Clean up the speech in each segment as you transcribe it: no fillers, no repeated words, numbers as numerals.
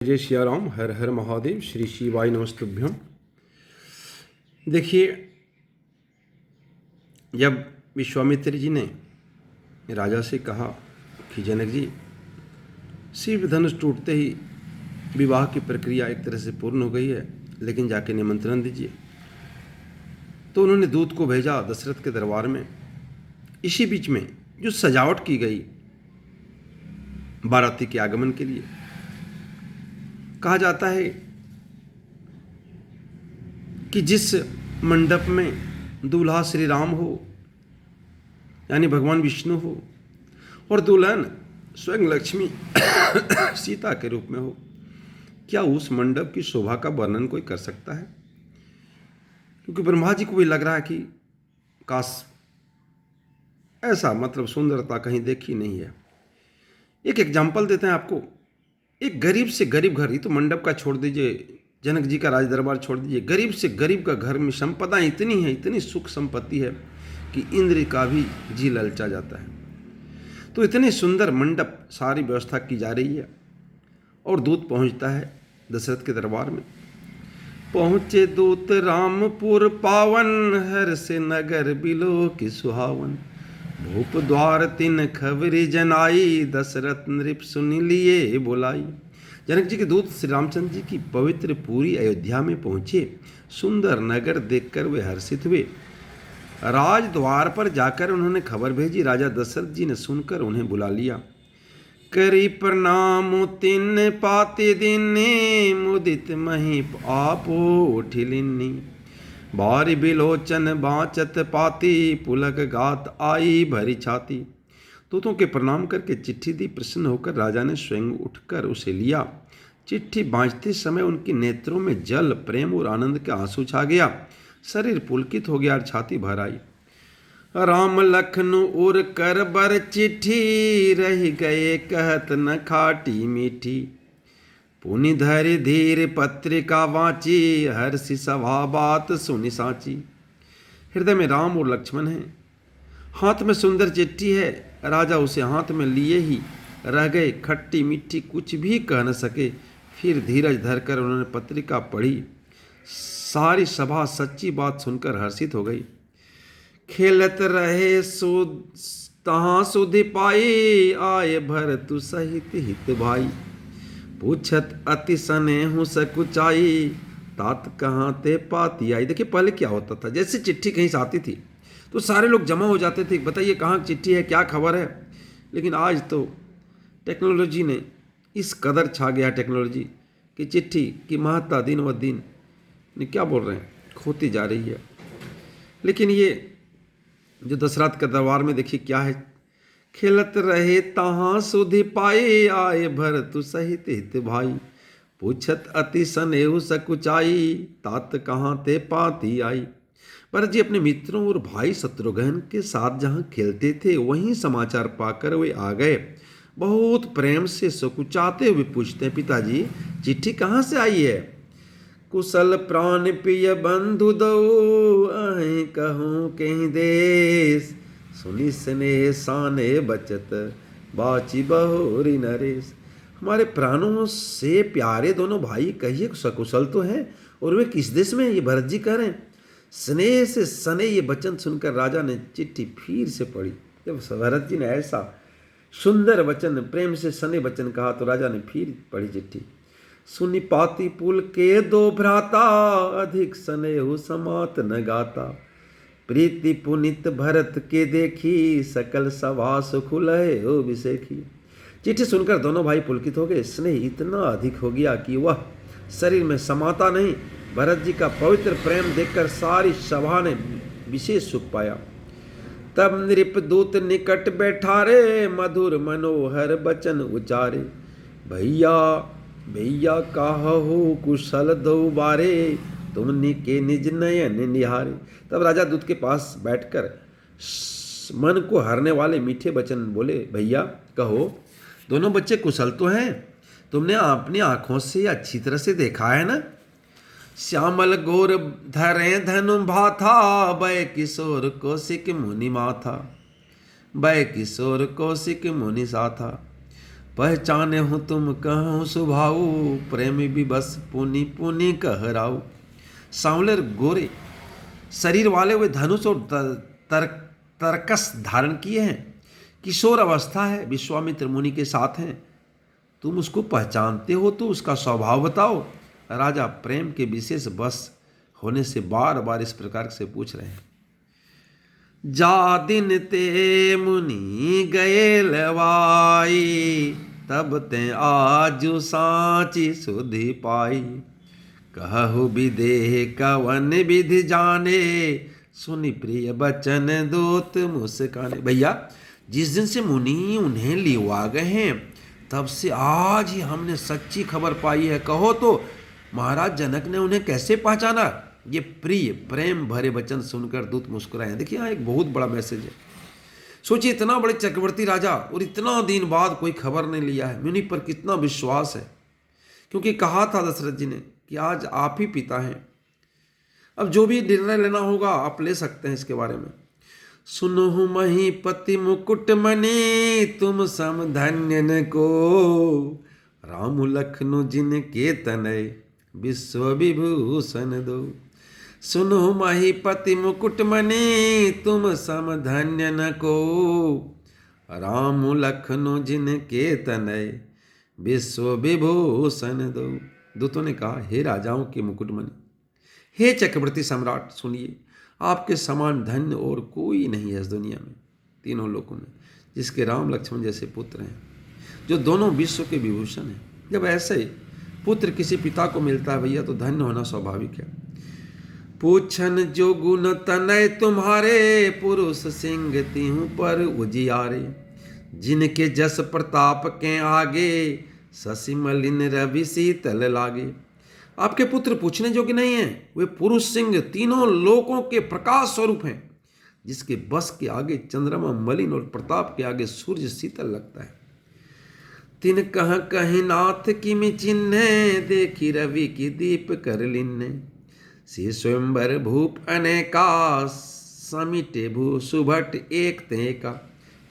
जय सिया राम, हर हर महादेव, श्री शिवाय नमस्तुभ्यम। देखिए, जब विश्वामित्र जी ने राजा से कहा कि जनक जी, सिर्फ धनुष टूटते ही विवाह की प्रक्रिया एक तरह से पूर्ण हो गई है, लेकिन जाके निमंत्रण दीजिए, तो उन्होंने दूत को भेजा दशरथ के दरबार में। इसी बीच में जो सजावट की गई बाराती के आगमन के लिए, कहा जाता है कि जिस मंडप में दूल्हा श्री राम हो, यानी भगवान विष्णु हो, और दुल्हन स्वयं लक्ष्मी सीता के रूप में हो, क्या उस मंडप की शोभा का वर्णन कोई कर सकता है? क्योंकि ब्रह्मा जी को भी लग रहा है कि काश ऐसा सुंदरता कहीं देखी नहीं है। एक एग्जाम्पल देते हैं आपको। एक गरीब से गरीब घर, ये तो मंडप का छोड़ दीजिए, जनक जी का राज दरबार छोड़ दीजिए, गरीब से गरीब का घर में संपदा इतनी है, इतनी सुख संपत्ति है कि इंद्र का भी जी ललचा जाता है। तो इतने सुंदर मंडप, सारी व्यवस्था की जा रही है, और दूत पहुंचता है दशरथ के दरबार में। पहुंचे दूत रामपुर पावन, हर से नगर बिलो की सुहावन। भूप द्वार तिन खबरी जनाई, दशरथ नृप सुन लिए बुलाई। जनक जी के दूत श्री रामचंद्र जी की पवित्र पूरी अयोध्या में पहुंचे। सुंदर नगर देखकर वे हर्षित हुए। राज द्वार पर जाकर उन्होंने खबर भेजी। राजा दशरथ जी ने सुनकर उन्हें बुला लिया। करी प्रणाम तिन पाते दिने, मुदित महीप आपो उठिलिनी। बारी बिलोचन बाँचत पाती, पुलक गात आई भरी छाती। दूतों के प्रणाम करके चिट्ठी दी। प्रसन्न होकर राजा ने स्वयं उठकर उसे लिया। चिट्ठी बाँचते समय उनके नेत्रों में जल, प्रेम और आनंद के आंसू छा गया। शरीर पुलकित हो गया और छाती भर आई। राम लखन उर कर बर चिट्ठी, रह गए कहत न खाटी मीठी। पुनि धरि धीर पत्रिका वाची, हर्षि सभा बात सुनि साची। हृदय में राम और लक्ष्मण हैं, हाथ में सुंदर चिट्ठी है। राजा उसे हाथ में लिए ही रह गए, खट्टी मीठी कुछ भी कह न सके। फिर धीरज धरकर उन्होंने पत्रिका पढ़ी। सारी सभा सच्ची बात सुनकर हर्षित हो गई। खेलत रहे तहाँ सुधि पाई, आए भरतु सहित हित भाई। पूछत अति स्नेहु सकुचाई, तात कहाँ ते पाती आई। देखिए, पहले क्या होता था, जैसे चिट्ठी कहीं से आती थी तो सारे लोग जमा हो जाते थे, बताइए कहाँ चिट्ठी है, क्या खबर है। लेकिन आज तो टेक्नोलॉजी ने इस कदर छा गया, टेक्नोलॉजी कि चिट्ठी की महत्ता दिन व दिन क्या बोल रहे हैं, खोती जा रही है। लेकिन ये जो दशरथ के दरबार में देखिए क्या है। खेलत रहे तहाँ सुधि पाई, आए भरतु सहित हित भाई। पूछत अति स्नेहु सकुचाई, तात कहाँ ते पाती आई। भरत जी अपने मित्रों और भाई शत्रुघ्न के साथ जहाँ खेलते थे, वहीं समाचार पाकर वे आ गए। बहुत प्रेम से सकुचाते हुए पूछते हैं, पिताजी चिट्ठी कहाँ से आई है? कुशल प्राण प्रिय बंधु दो, अहें कहूँ कहीं देश। सुनि स्नेह साने बचत, बाची बहुरी नरेश। हमारे प्राणों से प्यारे दोनों भाई कहिए सकुशल तो हैं, और वे किस देश में? ये भरत जी कह रहे हैं। स्नेह से सने ये वचन सुनकर राजा ने चिट्ठी फिर से पढ़ी। जब भरत जी ने ऐसा सुंदर वचन, प्रेम से सने वचन कहा, तो राजा ने फिर पढ़ी चिट्ठी। सुनि पाती पुल के दो भ्राता, अधिक स्नेहु समात न गाता। प्रीति पुनित भरत के देखी, सकल सभा सुख लय हो विसेखी। चिट्ठी सुनकर दोनों भाई पुलकित हो गए। स्नेह इतना अधिक हो गया कि वह शरीर में समाता नहीं। भरत जी का पवित्र प्रेम देखकर सारी सभा ने विशेष सुख पाया। तब नृप दूत निकट बैठारे, मधुर मनोहर बचन उचारे। भैया भैया काहू कुशल दो बारे, तुमने के निज नयन निहारे। तब राजा दूत के पास बैठकर मन को हरने वाले मीठे वचन बोले, भैया कहो, दोनों बच्चे कुशल तो हैं? तुमने अपनी आंखों से अच्छी तरह से देखा है ना? श्यामल गोर धरे धनु भाथा, वै किशोर कौशिक मुनि माथा। वै किशोर कौशिक मुनि साथा। पहचाने हो तुम कहूँ सुभाऊ, प्रेम भी बस पुनि पुनि कहराऊ। सांवले गोरे शरीर वाले हुए धनुष और तरकस धारण किए हैं, किशोर अवस्था है, विश्वामित्र मुनि के साथ हैं। तुम उसको पहचानते हो तो उसका स्वभाव बताओ। राजा प्रेम के विशेष बस होने से बार बार इस प्रकार से पूछ रहे हैं। जा दिन ते मुनि गए लवाई, तब ते आजु साची सुधि पाई। कहु विदेह कवन विधि जाने, सुनि प्रिय बचन दूत मुस्काने। भैया जिस दिन से मुनि उन्हें लिवा गए हैं, तब से आज ही हमने सच्ची खबर पाई है। कहो तो महाराज जनक ने उन्हें कैसे पहचाना? ये प्रिय प्रेम भरे वचन सुनकर दूत मुस्कुराए। देखिए यहाँ एक बहुत बड़ा मैसेज है। सोचिए इतना बड़े चक्रवर्ती राजा और इतना दिन बाद कोई खबर नहीं लिया है, मुनि पर कितना विश्वास है। क्योंकि कहा था दशरथ जी ने कि आज आप ही पिता हैं, अब जो भी निर्णय लेना होगा आप ले सकते हैं इसके बारे में। सुनहु महीपति मुकुट मणि, तुम सम धन्य न को। राम लखनु जिनके तनय, विश्व विभूषण दो। सुनहु महीपति मुकुट मणि, तुम सम धन्य न को। राम लखनु जिनके तनय, विश्व विभूषण दो। दूतों ने कहा, हे राजाओं के मुकुटमणि, हे चक्रवर्ती सम्राट, सुनिए, आपके समान धन्य और कोई नहीं है इस दुनिया में, तीनों लोकों में, जिसके राम लक्ष्मण जैसे पुत्र हैं, जो दोनों विश्व के विभूषण हैं। जब ऐसे पुत्र किसी पिता को मिलता है भैया, तो धन्य होना स्वाभाविक है। पूछन जो गुण तनय तुम्हारे, पुरुष सिंह तिहु पर उजियारे। जिनके जस प्रताप के आगे, शशि मलिन रवि शीतल लागे। आपके पुत्र पूछने योग्य नहीं हैं, वे पुरुष सिंह तीनों लोकों के प्रकाश स्वरूप हैं, जिसके बस के आगे चंद्रमा मलिन और प्रताप के आगे सूर्य शीतल लगता है। तिन कह कहीं नाथ किमि चिन्ह, देखी रवि की दीप कर लिन्ने। से स्वयंवर भूप अनेका, समिटे भू सुभट एक तेका।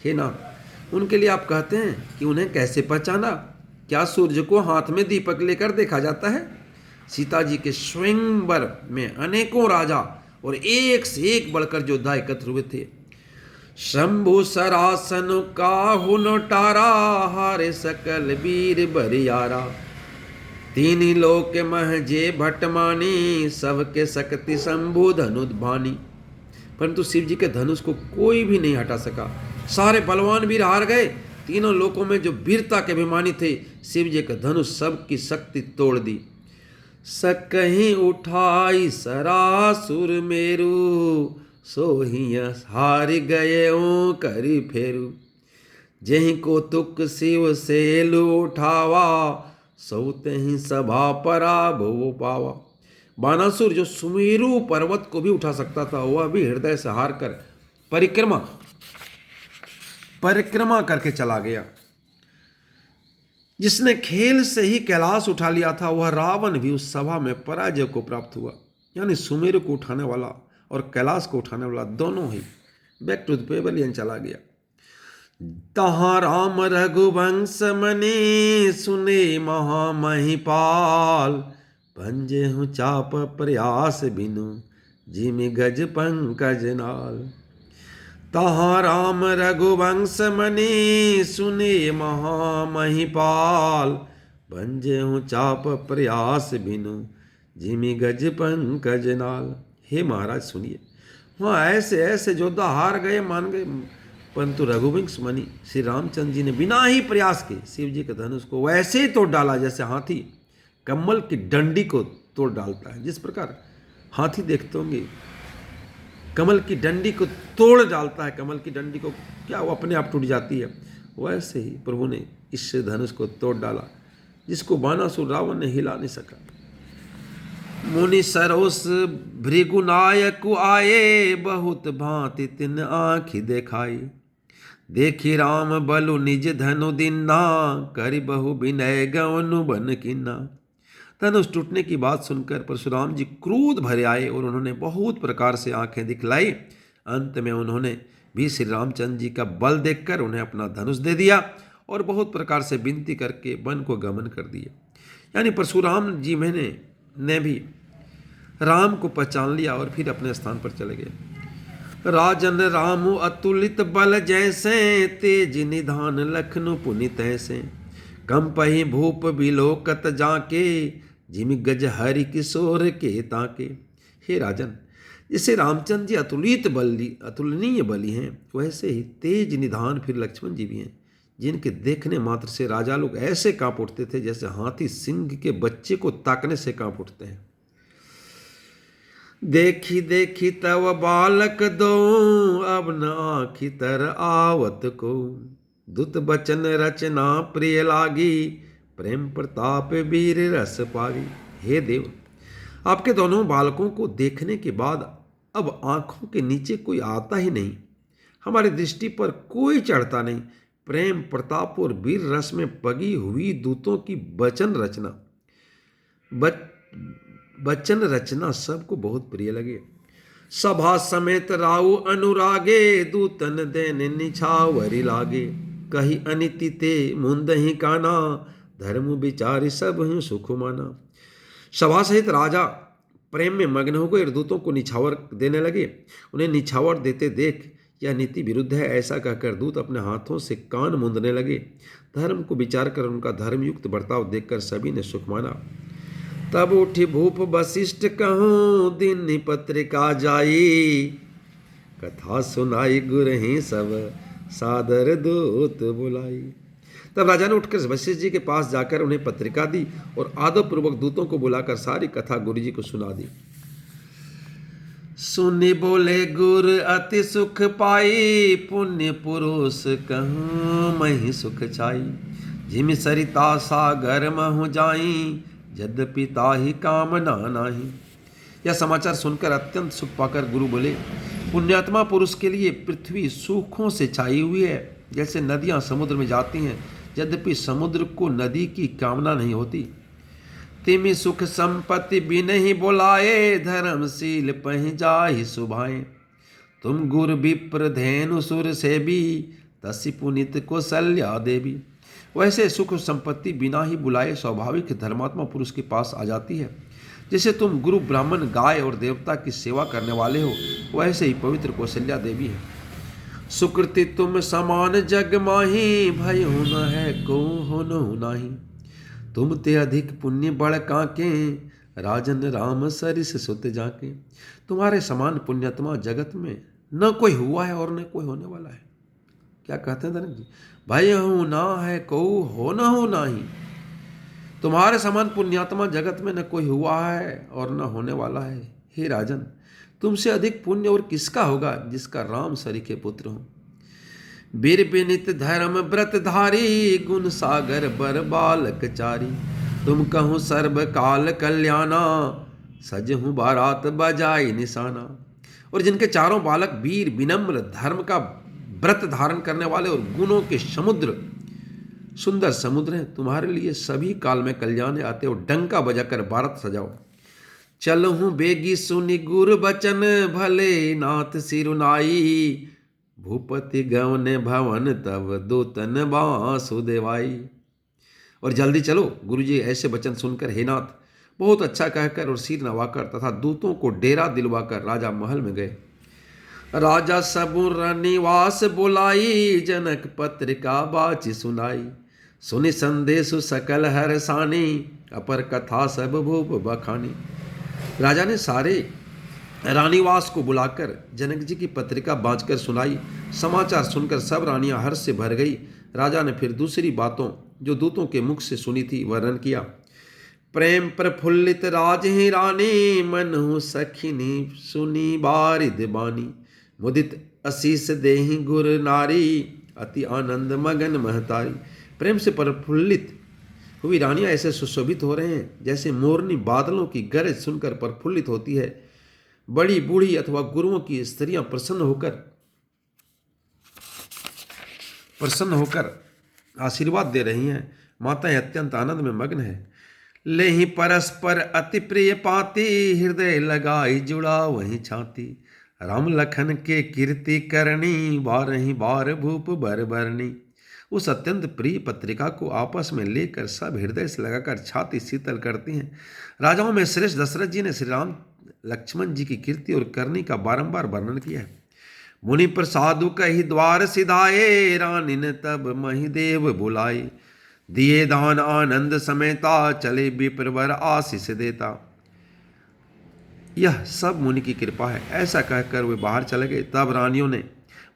हे नाथ, उनके लिए आप कहते हैं कि उन्हें कैसे पहचाना? क्या सूर्य को हाथ में दीपक लेकर देखा जाता है? सीता जी के स्वयंवर में अनेकों राजा और एक से एक बढ़कर योद्धा एकत्र हुए थे। शंभु सरासन का हुनटारा, हारे सकल वीर बरियारा। तीन लोक महजे भटमानी, सबके शक्ति शंभु धनुष भानी। परंतु शिव जी के धनुष को कोई भी नहीं हटा सका। सारे बलवान वीर हार गए। तीनों लोकों में जो वीरता के अभिमानी थे, शिव जी का धनुष सबकी शक्ति तोड़ दी। सकहीं उठाई सरासुर मेरु, सोहिया हार गए ओ करी फेरु। जहीं को तुक शिव से लू उठावा, सौते ही सभा पराभव पावा। बानासुर जो सुमेरु पर्वत को भी उठा सकता था, वह भी हृदय से हार कर परिक्रमा करके चला गया। जिसने खेल से ही कैलाश उठा लिया था, वह रावण भी उस सभा में पराजय को प्राप्त हुआ। यानी सुमेरु को उठाने वाला और कैलाश को उठाने वाला दोनों ही बैक टू द पेवेलियन चला गया। तहाँ राम रघुवंश मनि, सुने महामहिपाल। पंजे हूँ चाप प्रयास बिनु, जिमि गज पंकज नाल। तहाँ राम रघुवंश मनि, सुने महामहिपाल। पंजे हूँ चाप प्रयास बिनु, जिमि गज पंकज नाल। हे महाराज सुनिए, वहाँ ऐसे ऐसे योद्धा हार गए, मान गए, परंतु रघुवंश मणि श्री रामचंद्र जी ने बिना ही प्रयास के शिव जी के धनुष को वैसे ही तोड़ डाला जैसे हाथी कमल की डंडी को तोड़ डालता है। जिस प्रकार हाथी देखते होंगे कमल की डंडी को तोड़ डालता है, कमल की डंडी को क्या वो अपने आप टूट जाती है, वैसे ही प्रभु ने इस धनुष को तोड़ डाला, जिसको बानासुर रावण ने हिला नहीं सका। मुनि सरोस भृगुनायक आए, बहुत भांति तिन आँखि देखाई। देखी राम बलु निज धनु दिन्ना, करि बहु विनय गवनु बन किन्ना। धनुष टूटने की बात सुनकर परशुराम जी क्रोध भरे आए और उन्होंने बहुत प्रकार से आंखें दिखलाई। अंत में उन्होंने भी श्री रामचंद्र जी का बल देखकर उन्हें अपना धनुष दे दिया और बहुत प्रकार से विनती करके वन को गमन कर दिए। यानी परशुराम जी ने भी राम को पहचान लिया और फिर अपने स्थान पर चले गए। राजन राम अतुलित बल जैसे, तेज निधान लखनु पुनित ऐसे, कंपहि भूप बिलोकत जाके, जिमि गज हरि किशोर के ताके। हे राजन, जैसे रामचंद्र जी अतुलनीय बली हैं, वैसे ही तेज निधान फिर लक्ष्मण जी भी हैं, जिनके देखने मात्र से राजा लोग ऐसे कांप उठते थे जैसे हाथी सिंह के बच्चे को ताकने से कांप उठते हैं। देखी देखी तव बालक दो, अब न आखी तर आवत को, दुत बचन रचना प्रिय लागी, प्रेम प्रताप वीर रस पावी। हे देव, आपके दोनों बालकों को देखने के बाद अब आंखों के नीचे कोई आता ही नहीं, हमारी दृष्टि पर कोई चढ़ता नहीं। प्रेम प्रताप और वीर रस में पगी हुई दूतों की वचन रचना सबको बहुत प्रिय लगे। सभा समेत राउ अनुरागे, दूतन देन निछावरी लागे, कही अनिति ते मुंदहि काना, धर्म विचारी सब हूँ सुख माना। सभा सहित राजा प्रेम में मग्न हो गए और दूतों को निछावर देने लगे। उन्हें निछावर देते देख यह नीति विरुद्ध है ऐसा कहकर दूत अपने हाथों से कान मूंदने लगे। धर्म को विचार कर उनका धर्मयुक्त बर्ताव देखकर सभी ने सुख माना। तब उठी भूप वशिष्ठ कहूँ, दिन पत्रिका जाई, कथा सुनाई गुरहि सब, सादर दूत बुलाई। तब राजा ने उठकर वशिष्ठ जी के पास जाकर उन्हें पत्रिका दी और आदर पूर्वक दूतों को बुलाकर सारी कथा गुरु जी को सुना दी। सुनि बोले गुर अति सुख पाई, पुण्य पुरुष कहूँ मही सुख छाई, जिम सरिता सागर महु जाई, यद्यपि ताहि कामना नाही। यह समाचार सुनकर अत्यंत सुख पाकर गुरु बोले, पुण्यात्मा पुरुष के लिए पृथ्वी सुखों से छाई हुई है, जैसे नदियां समुद्र में जाती हैं, यद्यपि समुद्र को नदी की कामना नहीं होती। तिमि सुख संपत्ति बिनहि बोलाए, धर्मशील पहि जाहि सुभाए, तुम गुर विप्र धेनु सुर से भी, तसी पुनित कौशल्या देवी। वैसे सुख संपत्ति बिना ही बुलाए स्वाभाविक धर्मात्मा पुरुष के पास आ जाती है। जैसे तुम गुरु ब्राह्मण गाय और देवता की सेवा करने वाले हो, वैसे ही पवित्र कौशल्या देवी है। सुकृति तुम समान जग माही, भय होना है को होनो नाही, तुम ते अधिक पुण्य बड़ काके, राजन राम सरिस सुत जाके। तुम्हारे समान पुण्यात्मा जगत में न कोई हुआ है और न कोई होने वाला है। क्या कहते हैं धनक जी, भय हो ना है को हो न हो नाही। तुम्हारे समान पुण्यात्मा जगत में न कोई हुआ है और न होने वाला है। हे राजन, तुमसे अधिक पुण्य और किसका होगा जिसका राम सरी के पुत्र हो। वीर विनित धर्म व्रत धारी, गुण सागर बर बालक चारी, तुम कहूँ सर्व काल कल्याणा, सजहूँ बारात बजाई निशाना। और जिनके चारों बालक वीर विनम्र धर्म का व्रत धारण करने वाले और गुणों के सुंदर समुद्र हैं, तुम्हारे लिए सभी काल में कल्याण आते और डंका बजाकर बारात सजाओ। चलहूँ बेगी सुनि गुर बचन, भले नाथ सिरुनाई, भूपति गवन भवन तब दूतन वासुदेवाई। और जल्दी चलो, गुरुजी ऐसे वचन सुनकर हे नाथ बहुत अच्छा कहकर और सिर नवाकर तथा दूतों को डेरा दिलवाकर राजा महल में गए। राजा सबुर निवास बुलाई, जनक पत्रिका बाची सुनाई, सुनि संदेश सकल हरसानी, अपर कथा सब भूप बखानी। राजा ने सारे रानीवास को बुलाकर जनक जी की पत्रिका बांचकर सुनाई। समाचार सुनकर सब रानियां हर्ष से भर गई। राजा ने फिर दूसरी बातों जो दूतों के मुख से सुनी थी वर्णन किया। प्रेम प्रफुल्लित राज ही रानी, मनहु सखिनी सुनी बारिद बानी, मुदित असीस देहि गुर नारी, अति आनंद मगन महतारी। प्रेम से प्रफुल्लित हुई रानियां ऐसे सुशोभित हो रहे हैं जैसे मोरनी बादलों की गरज सुनकर प्रफुल्लित होती है। बड़ी बूढ़ी अथवा गुरुओं की स्त्रियां प्रसन्न होकर आशीर्वाद दे रही हैं। माताएं अत्यंत आनंद में मग्न है। ले ही परस्पर अति प्रिय पाती, हृदय लगाई जुड़ा वहीं छाती, राम लखन के कीर्ति करनी, बारही बार भूप बर बरनी। उस अत्यंत प्रिय पत्रिका को आपस में लेकर सब हृदय से लगाकर छाती शीतल करती हैं। राजाओं में श्रेष्ठ दशरथ जी ने श्री राम लक्ष्मण जी की कीर्ति और करनी का बारंबार वर्णन किया है। मुनि प्रसादु कही द्वार सिधाए, रानी ने तब महिदेव बुलाए। दिए दान आनंद समेता, चले विप्रवर आशीष देता। यह सब मुनि की कृपा है, ऐसा कहकर वे बाहर चले गए। तब रानियों ने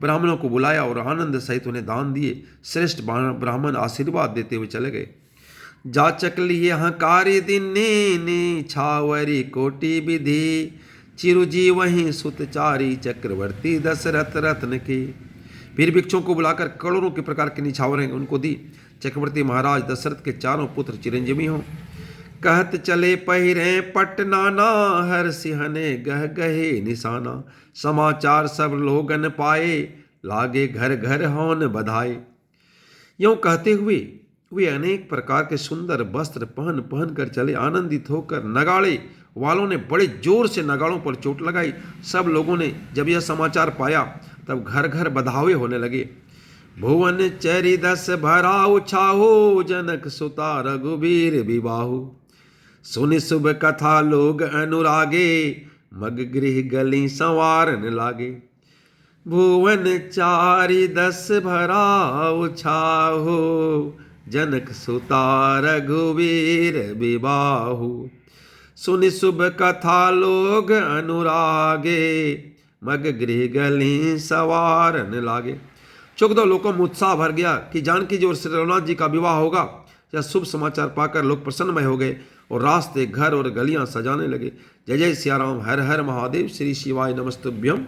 ब्राह्मणों को बुलाया और आनंद सहित उन्हें दान दिए। श्रेष्ठ ब्राह्मण आशीर्वाद देते हुए चले गए। जाचक लिए हंकारी दिन्नी, छावरी कोटि विधि, चिरुजी वहीं सुतचारी, चक्रवर्ती दशरथ रत्न की। फिर भिक्षुओं को बुलाकर करोड़ों के प्रकार की निछावरें उनको दी। चक्रवर्ती महाराज दशरथ के चारों पुत्र चिरंजीवी हों। कहत चले पहिरे पटनाना, हर सिंहने गह गहे निशाना। समाचार सब लोगन पाए, लागे घर घर होन बधाई। यूं कहते हुए वे अनेक प्रकार के सुंदर वस्त्र पहन पहन कर चले। आनंदित होकर नगाड़े वालों ने बड़े जोर से नगाड़ों पर चोट लगाई। सब लोगों ने जब यह समाचार पाया तब घर घर बधावे होने लगे। भुवन चरी दस भराऊ छाहो, जनक सुता रघुबीर विबाहु। सुनि शुभ कथा लोग अनुरागे, मग गृह गली संवारन लागे। भुवन चारि दस भराऊ छाहो, जनक सुता रघुवीर विबाहु। सुनि शुभ कथा लोग अनुरागे, मग गृह गली संवारन लागे। चौदह लोगों में उत्साह भर गया कि जानकी जी और श्री रघुनाथ जी का विवाह होगा। यह शुभ समाचार पाकर लोग प्रसन्नमय हो गए और रास्ते घर और गलियां सजाने लगे। जय जय सिया राम, हर हर महादेव, श्री शिवाय नमस्तुभ्यम।